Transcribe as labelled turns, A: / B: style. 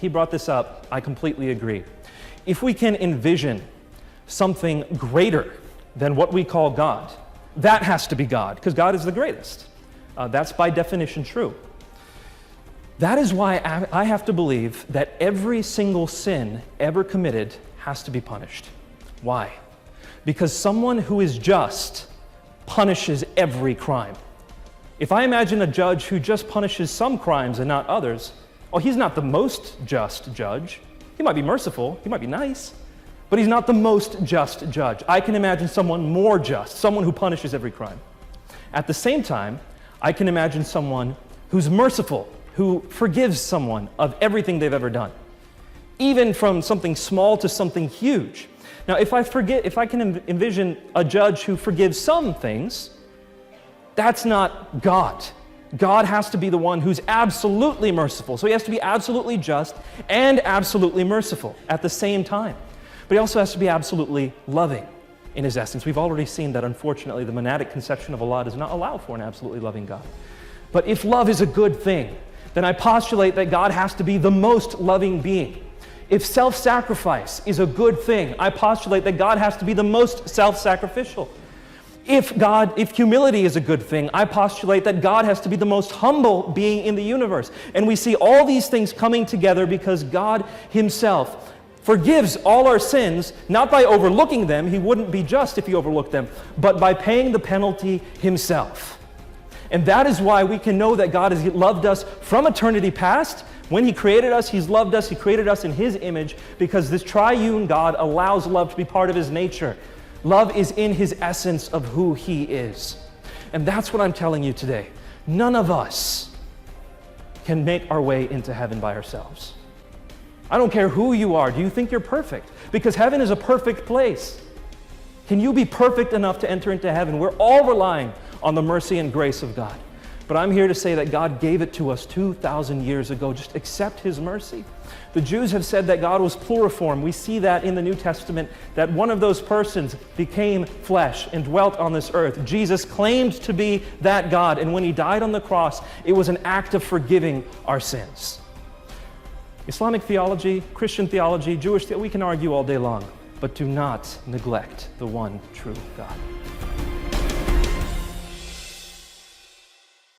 A: he brought this up. I completely agree. If we can envision something greater than what we call God, that has to be God, because God is the greatest. That's by definition true. That is why I have to believe that every single sin ever committed has to be punished. Why? Because someone who is just punishes every crime. If I imagine a judge who just punishes some crimes and not others, well, he's not the most just judge. He might be merciful, he might be nice, but he's not the most just judge. I can imagine someone more just, someone who punishes every crime. At the same time, I can imagine someone who's merciful, who forgives someone of everything they've ever done, even from something small to something huge. Now, if I can envision a judge who forgives some things, that's not God. God has to be the one who's absolutely merciful. So he has to be absolutely just and absolutely merciful at the same time. But he also has to be absolutely loving in his essence. We've already seen that, unfortunately, the monadic conception of Allah does not allow for an absolutely loving God. But if love is a good thing, then I postulate that God has to be the most loving being. If self-sacrifice is a good thing, I postulate that God has to be the most self-sacrificial. If humility is a good thing, I postulate that God has to be the most humble being in the universe. And we see all these things coming together because God himself forgives all our sins, not by overlooking them, he wouldn't be just if he overlooked them, but by paying the penalty himself. And that is why we can know that God has loved us from eternity past. When he created us, he's loved us, he created us in his image, because this triune God allows love to be part of his nature. Love is in his essence of who he is. And that's what I'm telling you today. None of us can make our way into heaven by ourselves. I don't care who you are. Do you think you're perfect? Because heaven is a perfect place. Can you be perfect enough to enter into heaven? We're all relying on the mercy and grace of God. But I'm here to say that God gave it to us 2,000 years ago. Just accept his mercy. The Jews have said that God was pluriform. We see that in the New Testament, that one of those persons became flesh and dwelt on this earth. Jesus claimed to be that God, and when he died on the cross, it was an act of forgiving our sins. Islamic theology, Christian theology, Jewish theology, we can argue all day long, but do not neglect the one true God.